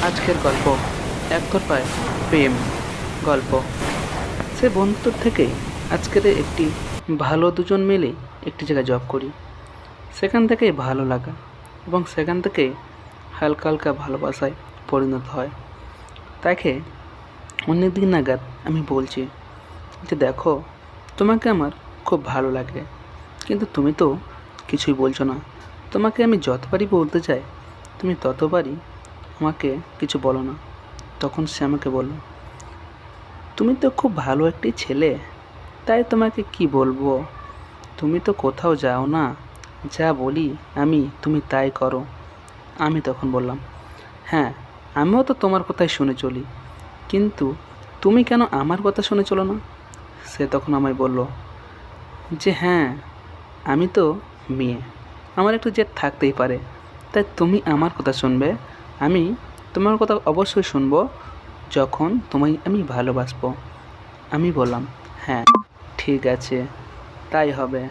আজকের গল্প একতরফায় প্রেম গল্প। সে বন্ধুত্ব থেকেই আজকের একটি ভালো দুজন মিলে একটি জায়গায় জব করি। সেখান থেকেই ভালো লাগা এবং সেখান থেকেই হালকা হালকা ভালোবাসায় পরিণত হয়। তাকে অনেক দিন নাগাদ আমি বলছি যে দেখো, তোমাকে আমার খুব ভালো লাগে, কিন্তু তুমি তো কিছুই বলছো না। তোমাকে আমি যতবারই বলতে চাই তুমি ততবারই আমাকে কিছু বলো না। তখন সে আমাকে বলল, তুমি তো খুব ভালো একটি ছেলে, তাই তোমাকে কি বলবো, তুমি তো কোথাও যাও না, যা বলি আমি তুমি তাই করো। আমি তখন বললাম, হ্যাঁ, আমিও তো তোমার কথাই শুনে চলি, কিন্তু তুমি কেন আমার কথা শুনে চলো না? সে তখন আমায় বলল যে হ্যাঁ, আমি তো মেয়ে, আমার একটু জেদ থাকতেই পারে, তাই তুমি আমার কথা শুনবে, আমি তোমার কথা অবশ্যই শুনবো যখন তোমায় আমি ভালোবাসবো। আমি বললাম, হ্যাঁ ঠিক আছে, তাই হবে।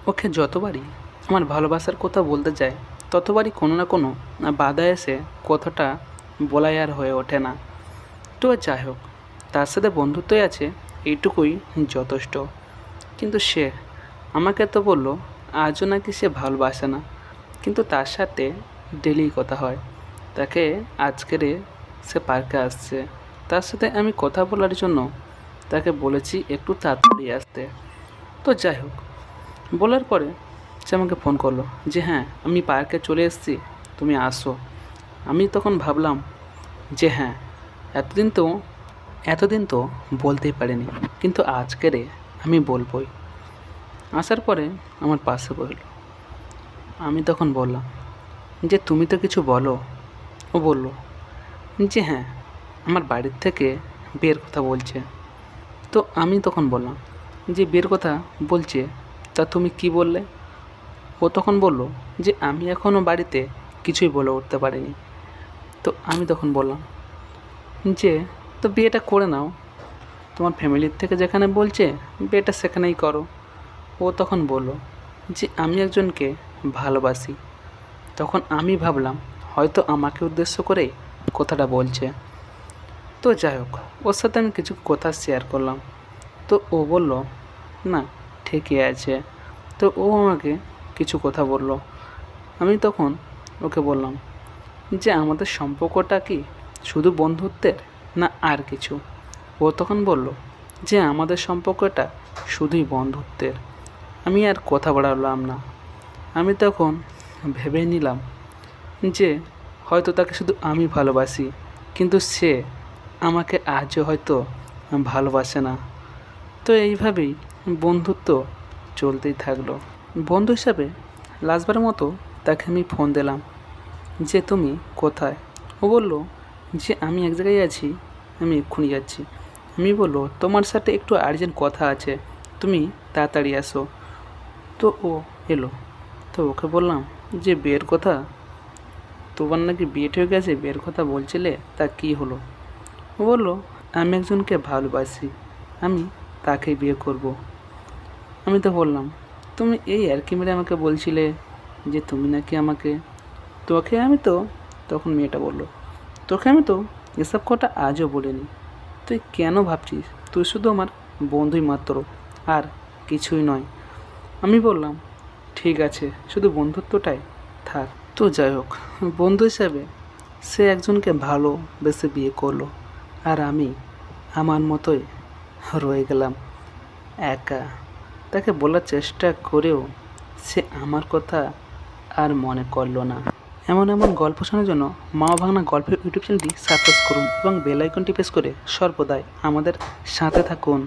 ওকে যতবারই আমার ভালোবাসার কথা বলতে চাই ততবারই কোনো না কোনো বাধা এসে কথাটা বলাই আর হয়ে ওঠে না। তো যাই হোক, তার সাথে বন্ধুত্বই আছে এইটুকুই যথেষ্ট। কিন্তু সে আমাকে তো বলল আজও নাকি সে ভালোবাসে না, কিন্তু তার সাথে ডেলি কথা হয়। তাকে আজকেরে সে পার্কে আসছে, তার সাথে আমি কথা বলার জন্য তাকে বলেছি একটু তাড়াতাড়ি আসতে। তো যাই হোক, বলার পরে সে আমাকে ফোন করলো যে হ্যাঁ, আমি পার্কে চলে এসেছি, তুমি আসো। আমি তখন ভাবলাম যে হ্যাঁ, এতদিন তো এতদিন তো বলতেই পারিনি, কিন্তু আজকেরে আমি বলবই। আসার পরে আমার পাশে বসল। আমি তখন বললাম যে তুমি তো কিছু বলো। ও বলল যে হ্যাঁ, আমার বাড়ির থেকে বিয়ের কথা বলছে। তো আমি তখন বললাম যে বিয়ের কথা বলছে, তা তুমি কি বললে? ও তখন বলল যে আমি এখনও বাড়িতে কিছুই বলে উঠতে পারিনি। তো আমি তখন বললাম যে তো বিয়েটা করে নাও, তোমার ফ্যামিলির থেকে যেখানে বলছে বিয়েটা সেখানেই করো। ও তখন বলল যে আমি একজনকে ভালোবাসি। তখন আমি ভাবলাম হয়তো আমাকে উদ্দেশ্য করেই কথাটা বলছে। তো যাই হোক, ওর সাথে আমি কিছু কথা শেয়ার করলাম। তো ও বলল না, ঠিকই আছে। তো ও আমাকে কিছু কথা বলল। আমি তখন ওকে বললাম যে আমাদের সম্পর্কটা কি শুধু বন্ধুত্বের না আর কিছু? ও তখন বলল যে আমাদের সম্পর্কটা শুধুই বন্ধুত্বের। আমি আর কথা বাড়ালাম না। আমি তখন ভেবে নিলাম যে হয়তো তাকে শুধু আমি ভালোবাসি, কিন্তু সে আমাকে আজও হয়তো ভালোবাসে না। তো এইভাবেই বন্ধুত্ব চলতেই থাকলো। বন্ধু হিসাবে লাস্টবারের মতো তাকে আমি ফোন দিলাম যে তুমি কোথায়? ও বলল যে আমি এক জায়গায় আছি, আমি এক্ষুনি যাচ্ছি। আমি বললো তোমার সাথে একটু আর্জেন্ট কথা আছে, তুমি তাড়াতাড়ি আসো। তো ও এলো। তো ওকে বললাম যে বিয়ের কথা, তোমার নাকি বিয়ে ঠিক গেছে, বিয়ের কথা বলছিলে, তা কী হলো? ও বললো আমি একজনকে ভালোবাসি, আমি তাকেই বিয়ে করব। আমি তো বললাম তুমি এই আর কি মেরে আমাকে বলছিলে যে তুমি নাকি আমাকে, তোকে আমি তো, তখন মেয়েটা বললো তোকে আমি তো এসব কথা আজও বলিনি, তুই কেন ভাবছিস তুই শুধু আমার বন্ধুই মাত্র, আর কিছুই নয়। আমি বললাম ঠিক আছে, শুধু বন্ধুত্বটাই থাক। তো যাই হোক, বন্ধু হিসাবে সে একজনকে ভালোবেসে বিয়ে করলো, আর আমি আমার মতোই রয়ে গেলাম একা। তাকে বলার চেষ্টা করেও সে আমার কথা আর মনে করলো না। এমন এমন গল্প শোনার জন্য মা ভাঙনা গল্পের ইউটিউব চ্যানেলটি সাবস্ক্রাইব করুন এবং বেল আইকনটি প্রেস করে সর্বদাই আমাদের সাথে থাকুন।